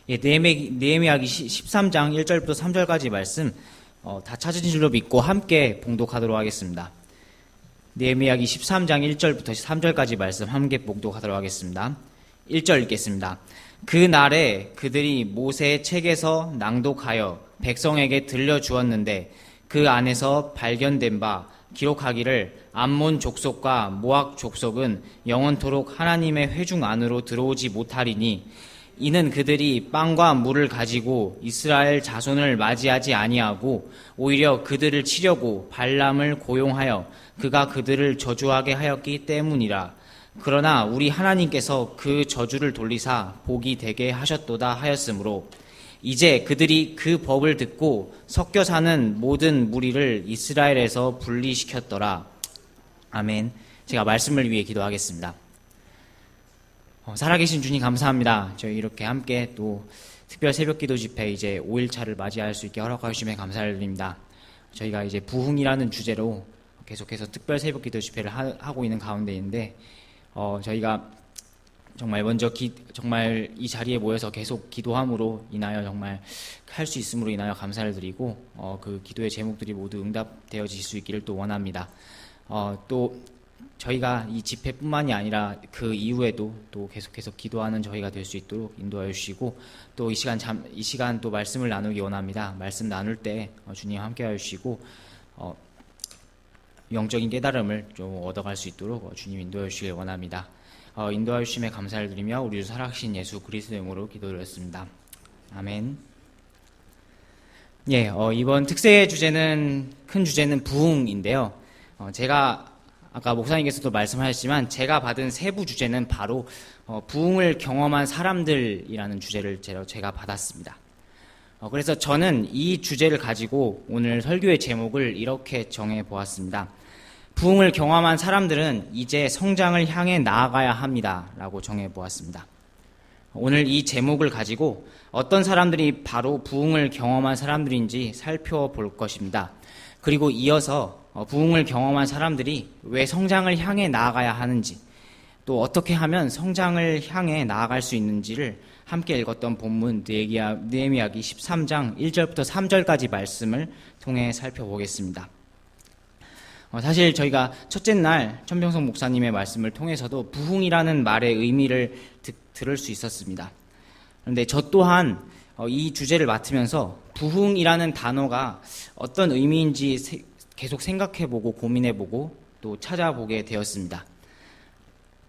예, 느헤미야기 13장 1절부터 3절까지 말씀 다 찾으신 줄로 믿고 함께 봉독하도록 하겠습니다. 느헤미야기 13장 1절부터 3절까지 말씀 함께 봉독하도록 하겠습니다. 1절 읽겠습니다. 그 날에 그들이 모세의 책에서 낭독하여 백성에게 들려주었는데 그 안에서 발견된 바 기록하기를 암몬 족속과 모압 족속은 영원토록 하나님의 회중 안으로 들어오지 못하리니 이는 그들이 빵과 물을 가지고 이스라엘 자손을 맞이하지 아니하고 오히려 그들을 치려고 발람을 고용하여 그가 그들을 저주하게 하였기 때문이라. 그러나 우리 하나님께서 그 저주를 돌리사 복이 되게 하셨도다 하였으므로 이제 그들이 그 법을 듣고 섞여 사는 모든 무리를 이스라엘에서 분리시켰더라. 아멘. 제가 말씀을 위해 기도하겠습니다. 살아계신 주님 감사합니다. 저희 이렇게 함께 또 특별 새벽기도 집회 이제 5일차를 맞이할 수 있게 허락해 주심에 감사를 드립니다. 저희가 이제 부흥이라는 주제로 계속해서 특별 새벽기도 집회를 하고 있는 가운데인데 저희가 정말 먼저 정말 이 자리에 모여서 계속 기도함으로 인하여 정말 할 수 있음으로 인하여 감사를 드리고 그 기도의 제목들이 모두 응답되어질 수 있기를 또 원합니다. 또 저희가 이 집회뿐만이 아니라 그 이후에도 또 계속해서 기도하는 저희가 될 수 있도록 인도하여 주시고 또 이 시간 또 말씀을 나누기 원합니다. 말씀 나눌 때 주님 함께하여 주시고 영적인 깨달음을 좀 얻어갈 수 있도록 주님 인도하여 주시길 원합니다. 인도하여 주심에 감사를 드리며 우리를 살아계신 예수 그리스도의 이름으로 기도드렸습니다. 아멘. 예, 이번 특세의 큰 주제는 부흥인데요. 제가 아까 목사님께서도 말씀하셨지만 제가 받은 세부 주제는 바로 부흥을 경험한 사람들이라는 주제를 제가 받았습니다. 그래서 저는 이 주제를 가지고 오늘 설교의 제목을 이렇게 정해 보았습니다. 부흥을 경험한 사람들은 이제 성장을 향해 나아가야 합니다. 라고 정해 보았습니다. 오늘 이 제목을 가지고 어떤 사람들이 바로 부흥을 경험한 사람들인지 살펴볼 것입니다. 그리고 이어서 부흥을 경험한 사람들이 왜 성장을 향해 나아가야 하는지 또 어떻게 하면 성장을 향해 나아갈 수 있는지를 함께 읽었던 본문 느헤미야기 13장 1절부터 3절까지 말씀을 통해 살펴보겠습니다. 사실 저희가 첫째 날 천병성 목사님의 말씀을 통해서도 부흥이라는 말의 의미를 들을 수 있었습니다. 그런데 저 또한 이 주제를 맡으면서 부흥이라는 단어가 어떤 의미인지 계속 생각해보고 고민해보고 또 찾아보게 되었습니다.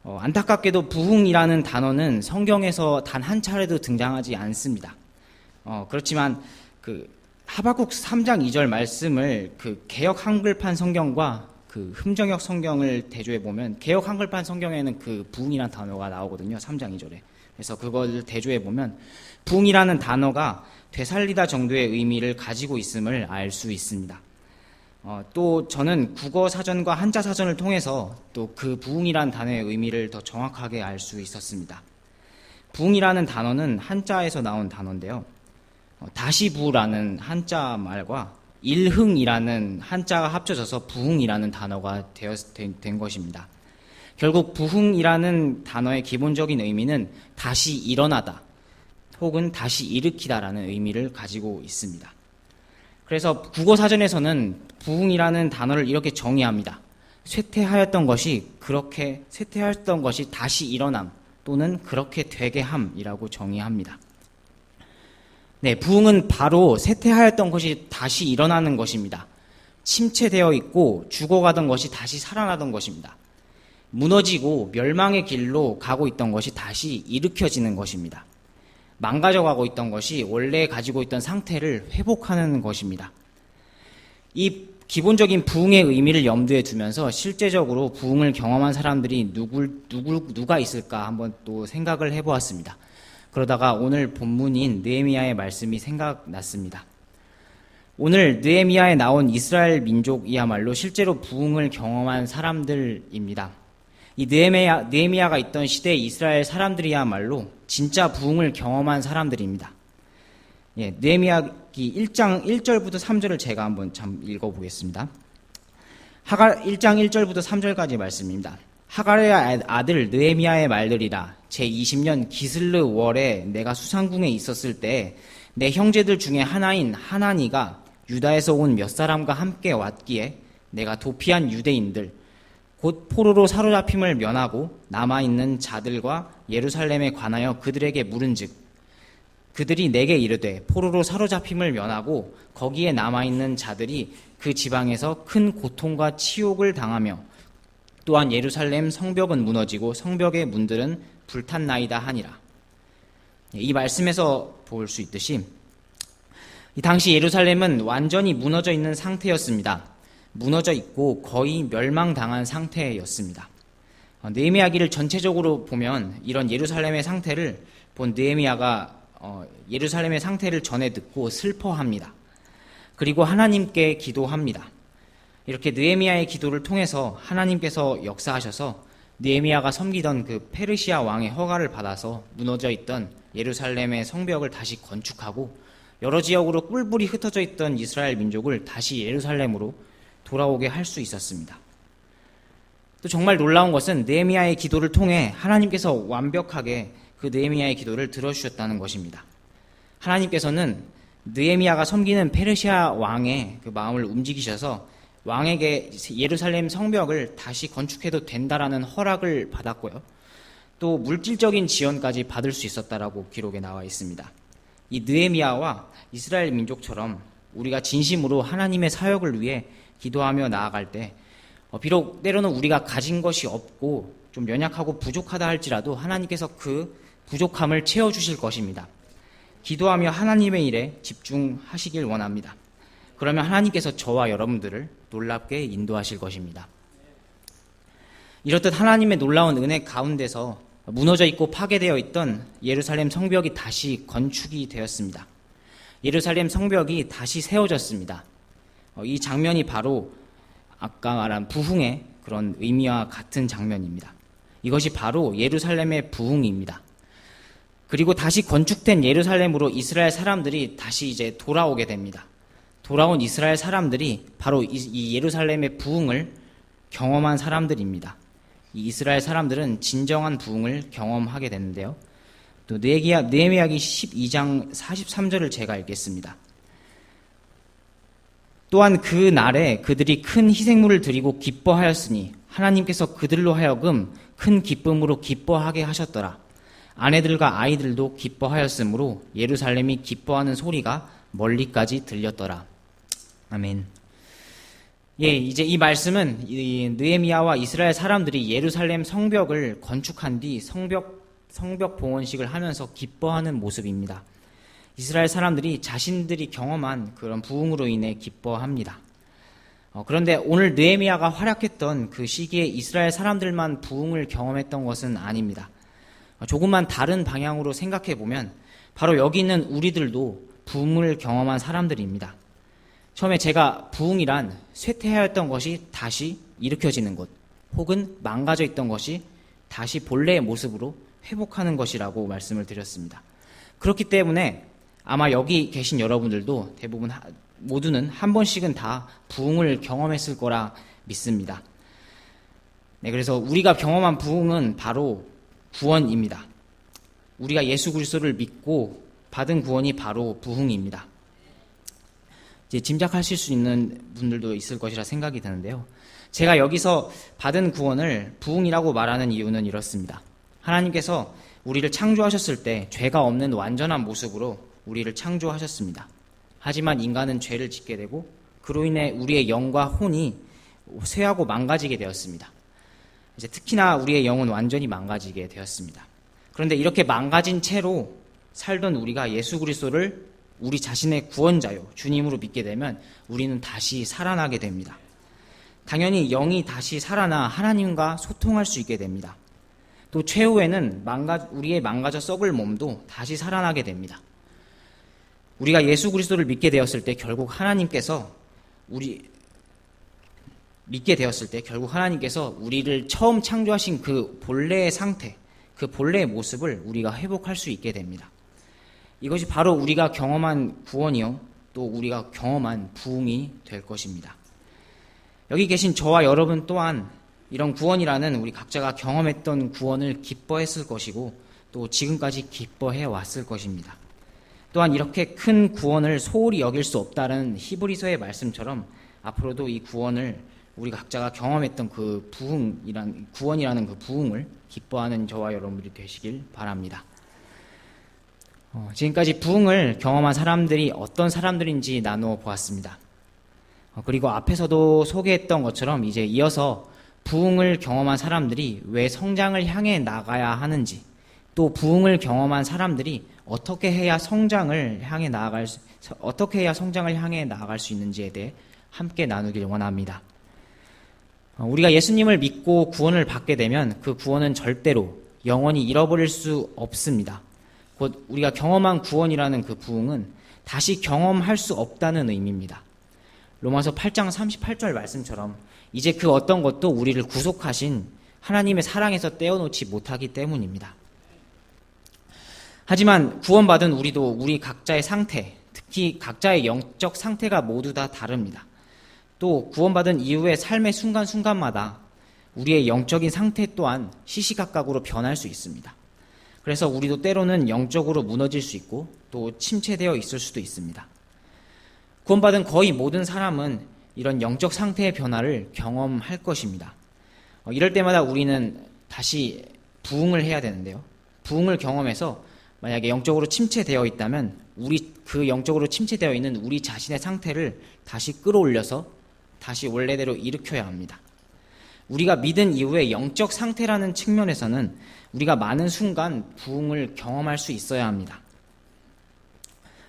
안타깝게도 부흥이라는 단어는 성경에서 단 한 차례도 등장하지 않습니다. 그렇지만 하박국 3장 2절 말씀을 개역 한글판 성경과 흠정역 성경을 대조해보면 개역 한글판 성경에는 부흥이라는 단어가 나오거든요. 3장 2절에. 그래서 그걸 대조해보면 부흥이라는 단어가 되살리다 정도의 의미를 가지고 있음을 알 수 있습니다. 또 저는 국어 사전과 한자 사전을 통해서 또 부흥이라는 단어의 의미를 더 정확하게 알 수 있었습니다. 부흥이라는 단어는 한자에서 나온 단어인데요. 다시부라는 한자 말과 일흥이라는 한자가 합쳐져서 부흥이라는 단어가 된 것입니다. 결국 부흥이라는 단어의 기본적인 의미는 다시 일어나다 혹은 다시 일으키다라는 의미를 가지고 있습니다. 그래서 국어사전에서는 부흥이라는 단어를 이렇게 정의합니다. 쇠퇴하였던 것이 다시 일어남 또는 그렇게 되게 함이라고 정의합니다. 네, 부흥은 바로 쇠퇴하였던 것이 다시 일어나는 것입니다. 침체되어 있고 죽어가던 것이 다시 살아나던 것입니다. 무너지고 멸망의 길로 가고 있던 것이 다시 일으켜지는 것입니다. 망가져가고 있던 것이 원래 가지고 있던 상태를 회복하는 것입니다. 이 기본적인 부흥의 의미를 염두에 두면서 실제적으로 부흥을 경험한 사람들이 누가 있을까 한번 또 생각을 해보았습니다. 그러다가 오늘 본문인 느헤미야의 말씀이 생각났습니다. 오늘 느헤미야에 나온 이스라엘 민족이야말로 실제로 부흥을 경험한 사람들입니다. 이 느헤미야가 있던 시대의 이스라엘 사람들이야말로 진짜 부흥을 경험한 사람들입니다. 예, 느헤미야기 1장 1절부터 3절을 제가 한번 읽어보겠습니다. 1장 1절부터 3절까지 말씀입니다. 하갈의 아들 느헤미야의 말들이라. 제20년 기슬르 월에 내가 수상궁에 있었을 때 내 형제들 중에 하나인 하나니가 유다에서 온 몇 사람과 함께 왔기에 내가 도피한 유대인들 곧 포로로 사로잡힘을 면하고 남아있는 자들과 예루살렘에 관하여 그들에게 물은즉 그들이 내게 이르되 포로로 사로잡힘을 면하고 거기에 남아있는 자들이 그 지방에서 큰 고통과 치욕을 당하며 또한 예루살렘 성벽은 무너지고 성벽의 문들은 불탔나이다 하니라. 이 말씀에서 볼 수 있듯이 이 당시 예루살렘은 완전히 무너져 있는 상태였습니다. 무너져 있고 거의 멸망당한 상태였습니다. 느헤미야기를 전체적으로 보면 이런 예루살렘의 상태를 본 느헤미야가 예루살렘의 상태를 전해 듣고 슬퍼합니다. 그리고 하나님께 기도합니다. 이렇게 느헤미야의 기도를 통해서 하나님께서 역사하셔서 느헤미야가 섬기던 그 페르시아 왕의 허가를 받아서 무너져 있던 예루살렘의 성벽을 다시 건축하고 여러 지역으로 뿔뿔이 흩어져 있던 이스라엘 민족을 다시 예루살렘으로 돌아오게 할 수 있었습니다. 또 정말 놀라운 것은 느헤미야의 기도를 통해 하나님께서 완벽하게 그 느헤미야의 기도를 들어주셨다는 것입니다. 하나님께서는 느헤미야가 섬기는 페르시아 왕의 그 마음을 움직이셔서 왕에게 예루살렘 성벽을 다시 건축해도 된다라는 허락을 받았고요. 또 물질적인 지원까지 받을 수 있었다라고 기록에 나와 있습니다. 이 느헤미야와 이스라엘 민족처럼 우리가 진심으로 하나님의 사역을 위해 기도하며 나아갈 때 비록 때로는 우리가 가진 것이 없고 좀 연약하고 부족하다 할지라도 하나님께서 그 부족함을 채워주실 것입니다. 기도하며 하나님의 일에 집중하시길 원합니다. 그러면 하나님께서 저와 여러분들을 놀랍게 인도하실 것입니다. 이렇듯 하나님의 놀라운 은혜 가운데서 무너져 있고 파괴되어 있던 예루살렘 성벽이 다시 건축이 되었습니다. 예루살렘 성벽이 다시 세워졌습니다. 이 장면이 바로 아까 말한 부흥의 그런 의미와 같은 장면입니다. 이것이 바로 예루살렘의 부흥입니다. 그리고 다시 건축된 예루살렘으로 이스라엘 사람들이 다시 이제 돌아오게 됩니다. 돌아온 이스라엘 사람들이 바로 이 예루살렘의 부흥을 경험한 사람들입니다. 이 이스라엘 사람들은 진정한 부흥을 경험하게 되는데요. 또 느헤미야기 12장 43절을 제가 읽겠습니다. 또한 그 날에 그들이 큰 희생물을 드리고 기뻐하였으니 하나님께서 그들로 하여금 큰 기쁨으로 기뻐하게 하셨더라. 아내들과 아이들도 기뻐하였으므로 예루살렘이 기뻐하는 소리가 멀리까지 들렸더라. 아멘. 예, 이제 이 말씀은 이 느헤미야와 이스라엘 사람들이 예루살렘 성벽을 건축한 뒤 성벽 봉헌식을 하면서 기뻐하는 모습입니다. 이스라엘 사람들이 자신들이 경험한 그런 부흥으로 인해 기뻐합니다. 그런데 오늘 느헤미야가 활약했던 그 시기에 이스라엘 사람들만 부흥을 경험했던 것은 아닙니다. 조금만 다른 방향으로 생각해 보면 바로 여기 있는 우리들도 부흥을 경험한 사람들입니다. 처음에 제가 부흥이란 쇠퇴하였던 것이 다시 일으켜지는 것, 혹은 망가져 있던 것이 다시 본래의 모습으로 회복하는 것이라고 말씀을 드렸습니다. 그렇기 때문에 아마 여기 계신 여러분들도 대부분 모두는 한 번씩은 다 부흥을 경험했을 거라 믿습니다. 네, 그래서 우리가 경험한 부흥은 바로 구원입니다. 우리가 예수 그리스도를 믿고 받은 구원이 바로 부흥입니다. 이제 짐작하실 수 있는 분들도 있을 것이라 생각이 드는데요. 제가 여기서 받은 구원을 부흥이라고 말하는 이유는 이렇습니다. 하나님께서 우리를 창조하셨을 때 죄가 없는 완전한 모습으로 우리를 창조하셨습니다. 하지만 인간은 죄를 짓게 되고 그로 인해 우리의 영과 혼이 쇠하고 망가지게 되었습니다. 이제 특히나 우리의 영은 완전히 망가지게 되었습니다. 그런데 이렇게 망가진 채로 살던 우리가 예수 그리스도를 우리 자신의 구원자요 주님으로 믿게 되면 우리는 다시 살아나게 됩니다. 당연히 영이 다시 살아나 하나님과 소통할 수 있게 됩니다. 또 최후에는 우리의 망가져 썩을 몸도 다시 살아나게 됩니다. 우리가 예수 그리스도를 믿게 되었을 때 결국 하나님께서 우리를 처음 창조하신 그 본래의 상태, 그 본래의 모습을 우리가 회복할 수 있게 됩니다. 이것이 바로 우리가 경험한 구원이요, 또 우리가 경험한 부흥이 될 것입니다. 여기 계신 저와 여러분 또한 이런 구원이라는 우리 각자가 경험했던 구원을 기뻐했을 것이고 또 지금까지 기뻐해 왔을 것입니다. 또한 이렇게 큰 구원을 소홀히 여길 수 없다는 히브리서의 말씀처럼 앞으로도 이 구원을 우리 각자가 경험했던 그 구원이라는 그 부흥을 기뻐하는 저와 여러분들이 되시길 바랍니다. 지금까지 부흥을 경험한 사람들이 어떤 사람들인지 나누어 보았습니다. 그리고 앞에서도 소개했던 것처럼 이제 이어서 부흥을 경험한 사람들이 왜 성장을 향해 나가야 하는지, 또 부흥을 경험한 사람들이 어떻게 해야 성장을 향해 나아갈 수 있는지에 대해 함께 나누길 원합니다. 우리가 예수님을 믿고 구원을 받게 되면 그 구원은 절대로 영원히 잃어버릴 수 없습니다. 곧 우리가 경험한 구원이라는 그 부흥은 다시 경험할 수 없다는 의미입니다. 로마서 8장 38절 말씀처럼 이제 그 어떤 것도 우리를 구속하신 하나님의 사랑에서 떼어놓지 못하기 때문입니다. 하지만 구원받은 우리도 우리 각자의 상태, 특히 각자의 영적 상태가 모두 다 다릅니다. 또 구원받은 이후의 삶의 순간순간마다 우리의 영적인 상태 또한 시시각각으로 변할 수 있습니다. 그래서 우리도 때로는 영적으로 무너질 수 있고 또 침체되어 있을 수도 있습니다. 구원받은 거의 모든 사람은 이런 영적 상태의 변화를 경험할 것입니다. 이럴 때마다 우리는 다시 부흥을 해야 되는데요. 부흥을 경험해서 만약에 영적으로 침체되어 있다면 그 영적으로 침체되어 있는 우리 자신의 상태를 다시 끌어올려서 다시 원래대로 일으켜야 합니다. 우리가 믿은 이후에 영적 상태라는 측면에서는 우리가 많은 순간 부흥을 경험할 수 있어야 합니다.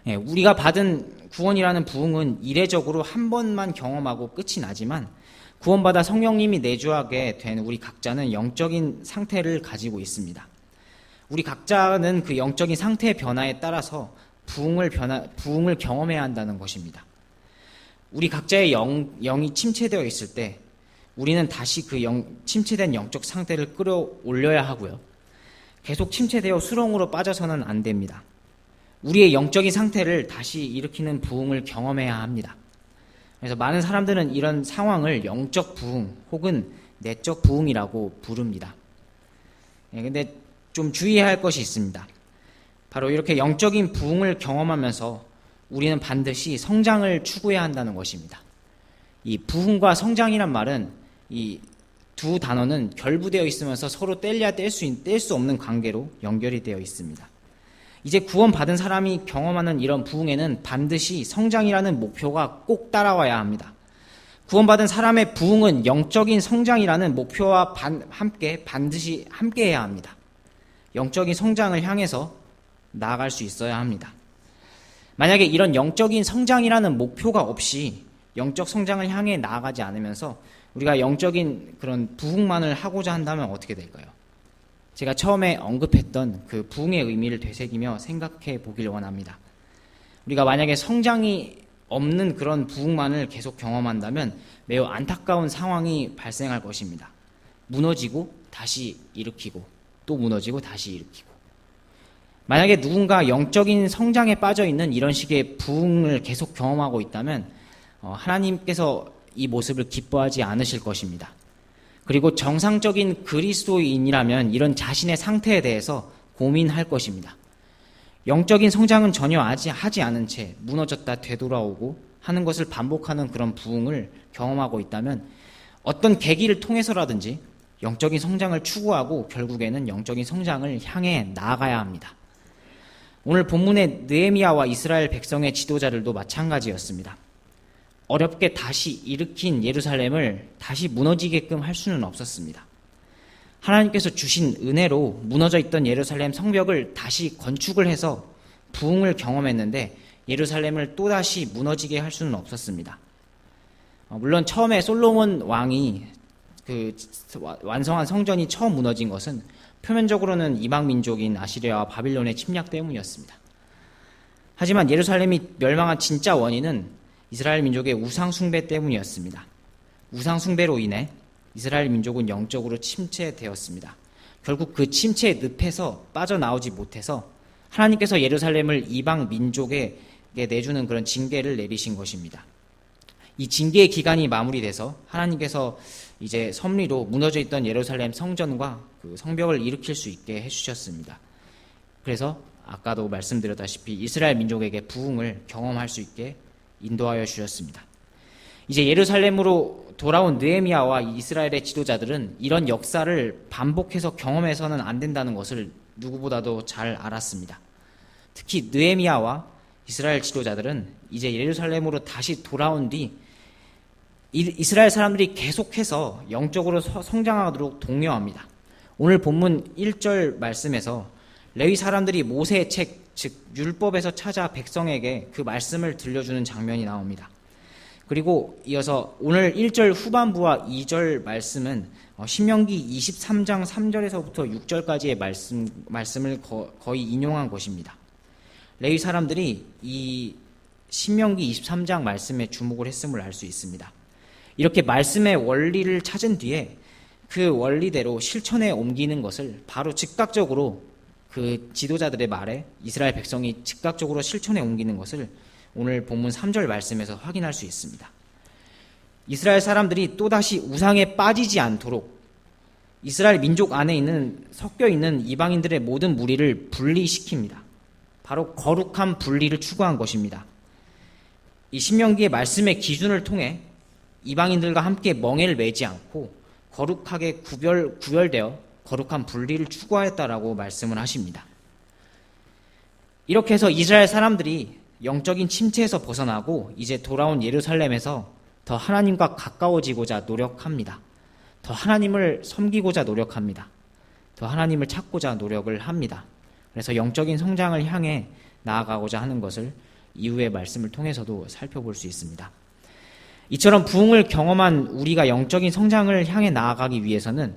우리가 받은 구원이라는 부흥은 이례적으로 한 번만 경험하고 끝이 나지만 구원받아 성령님이 내주하게 된 우리 각자는 영적인 상태를 가지고 있습니다. 우리 각자는 그 영적인 상태의 변화에 따라서 부흥을 경험해야 한다는 것입니다. 우리 각자의 영이 침체되어 있을 때 우리는 다시 그 침체된 영적 상태를 끌어올려야 하고요. 계속 침체되어 수렁으로 빠져서는 안 됩니다. 우리의 영적인 상태를 다시 일으키는 부흥을 경험해야 합니다. 그래서 많은 사람들은 이런 상황을 영적 부흥 혹은 내적 부흥이라고 부릅니다. 근데 좀 주의해야 할 것이 있습니다. 바로 이렇게 영적인 부흥을 경험하면서 우리는 반드시 성장을 추구해야 한다는 것입니다. 이 부흥과 성장이란 말은 이 두 단어는 결부되어 있으면서 서로 뗄래야 뗄 수 없는 관계로 연결이 되어 있습니다. 이제 구원받은 사람이 경험하는 이런 부흥에는 반드시 성장이라는 목표가 꼭 따라와야 합니다. 구원받은 사람의 부흥은 영적인 성장이라는 목표와 반드시 함께해야 합니다. 영적인 성장을 향해서 나아갈 수 있어야 합니다. 만약에 이런 영적인 성장이라는 목표가 없이 영적 성장을 향해 나아가지 않으면서 우리가 영적인 그런 부흥만을 하고자 한다면 어떻게 될까요? 제가 처음에 언급했던 그 부흥의 의미를 되새기며 생각해 보길 원합니다. 우리가 만약에 성장이 없는 그런 부흥만을 계속 경험한다면 매우 안타까운 상황이 발생할 것입니다. 무너지고 다시 일으키고 또 무너지고 다시 일으키고. 만약에 누군가 영적인 성장에 빠져 있는 이런 식의 부흥을 계속 경험하고 있다면 하나님께서 이 모습을 기뻐하지 않으실 것입니다. 그리고 정상적인 그리스도인이라면 이런 자신의 상태에 대해서 고민할 것입니다. 영적인 성장은 전혀 하지 않은 채 무너졌다 되돌아오고 하는 것을 반복하는 그런 부흥을 경험하고 있다면 어떤 계기를 통해서라든지 영적인 성장을 추구하고 결국에는 영적인 성장을 향해 나아가야 합니다. 오늘 본문의 느헤미야와 이스라엘 백성의 지도자들도 마찬가지였습니다. 어렵게 다시 일으킨 예루살렘을 다시 무너지게끔 할 수는 없었습니다. 하나님께서 주신 은혜로 무너져 있던 예루살렘 성벽을 다시 건축을 해서 부흥을 경험했는데 예루살렘을 또다시 무너지게 할 수는 없었습니다. 물론 처음에 솔로몬 왕이 완성한 성전이 처음 무너진 것은 표면적으로는 이방 민족인 아시리아와 바빌론의 침략 때문이었습니다. 하지만 예루살렘이 멸망한 진짜 원인은 이스라엘 민족의 우상 숭배 때문이었습니다. 우상 숭배로 인해 이스라엘 민족은 영적으로 침체되었습니다. 결국 그 침체의 늪에서 빠져나오지 못해서 하나님께서 예루살렘을 이방 민족에게 내주는 그런 징계를 내리신 것입니다. 이 징계의 기간이 마무리돼서 하나님께서 이제 섭리로 무너져 있던 예루살렘 성전과 그 성벽을 일으킬 수 있게 해주셨습니다. 그래서 아까도 말씀드렸다시피 이스라엘 민족에게 부흥을 경험할 수 있게 인도하여 주셨습니다. 이제 예루살렘으로 돌아온 느헤미야와 이스라엘의 지도자들은 이런 역사를 반복해서 경험해서는 안 된다는 것을 누구보다도 잘 알았습니다. 특히 느헤미야와 이스라엘 지도자들은 이제 예루살렘으로 다시 돌아온 뒤 이스라엘 사람들이 계속해서 영적으로 성장하도록 독려합니다. 오늘 본문 1절 말씀에서 레위 사람들이 모세의 책, 즉 율법에서 찾아 백성에게 그 말씀을 들려주는 장면이 나옵니다. 그리고 이어서 오늘 1절 후반부와 2절 말씀은 신명기 23장 3절에서부터 6절까지의 말씀을 거의 인용한 것입니다. 레위 사람들이 이 신명기 23장 말씀에 주목을 했음을 알 수 있습니다. 이렇게 말씀의 원리를 찾은 뒤에 그 원리대로 실천에 옮기는 것을 바로 즉각적으로 그 지도자들의 말에 이스라엘 백성이 즉각적으로 실천에 옮기는 것을 오늘 본문 3절 말씀에서 확인할 수 있습니다. 이스라엘 사람들이 또다시 우상에 빠지지 않도록 이스라엘 민족 안에 섞여 있는 이방인들의 모든 무리를 분리시킵니다. 바로 거룩한 분리를 추구한 것입니다. 이 신명기의 말씀의 기준을 통해 이방인들과 함께 멍에를 매지 않고 거룩하게 구별되어 거룩한 분리를 추구하였다라고 말씀을 하십니다. 이렇게 해서 이스라엘 사람들이 영적인 침체에서 벗어나고 이제 돌아온 예루살렘에서 더 하나님과 가까워지고자 노력합니다. 더 하나님을 섬기고자 노력합니다. 더 하나님을 찾고자 노력을 합니다. 그래서 영적인 성장을 향해 나아가고자 하는 것을 이후의 말씀을 통해서도 살펴볼 수 있습니다. 이처럼 부흥을 경험한 우리가 영적인 성장을 향해 나아가기 위해서는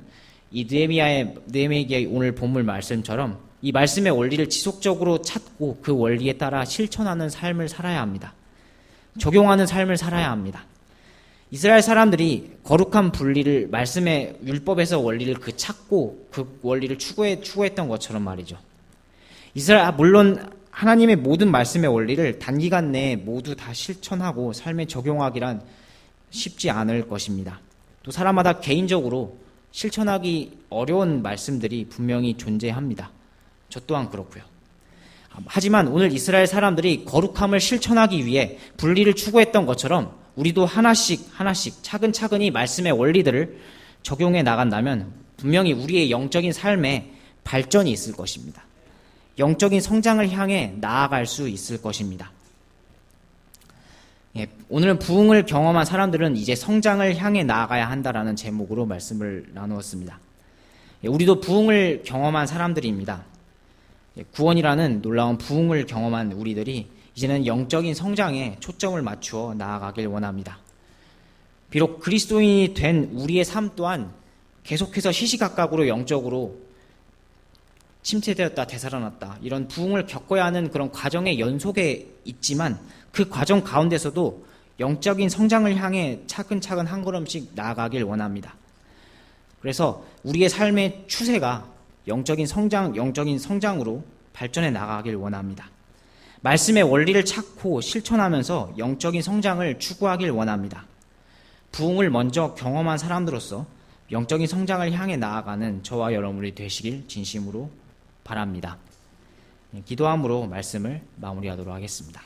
이 느헤미야의 오늘 본문 말씀처럼 이 말씀의 원리를 지속적으로 찾고 그 원리에 따라 실천하는 삶을 살아야 합니다. 적용하는 삶을 살아야 합니다. 이스라엘 사람들이 거룩한 분리를 말씀의 율법에서 원리를 찾고 그 원리를 추구했던 것처럼 말이죠. 물론 하나님의 모든 말씀의 원리를 단기간 내에 모두 다 실천하고 삶에 적용하기란 쉽지 않을 것입니다. 또 사람마다 개인적으로 실천하기 어려운 말씀들이 분명히 존재합니다. 저 또한 그렇고요. 하지만 오늘 이스라엘 사람들이 거룩함을 실천하기 위해 분리를 추구했던 것처럼 우리도 하나씩 차근차근히 말씀의 원리들을 적용해 나간다면 분명히 우리의 영적인 삶에 발전이 있을 것입니다. 영적인 성장을 향해 나아갈 수 있을 것입니다. 오늘은 부흥을 경험한 사람들은 이제 성장을 향해 나아가야 한다라는 제목으로 말씀을 나누었습니다. 우리도 부흥을 경험한 사람들입니다. 구원이라는 놀라운 부흥을 경험한 우리들이 이제는 영적인 성장에 초점을 맞추어 나아가길 원합니다. 비록 그리스도인이 된 우리의 삶 또한 계속해서 시시각각으로 영적으로 침체되었다 되살아났다 이런 부흥을 겪어야 하는 그런 과정의 연속에 있지만 그 과정 가운데서도 영적인 성장을 향해 차근차근 한 걸음씩 나아가길 원합니다. 그래서 우리의 삶의 추세가 영적인 성장으로 발전해 나가길 원합니다. 말씀의 원리를 찾고 실천하면서 영적인 성장을 추구하길 원합니다. 부흥을 먼저 경험한 사람들로서 영적인 성장을 향해 나아가는 저와 여러분이 되시길 진심으로 바랍니다. 기도함으로 말씀을 마무리하도록 하겠습니다.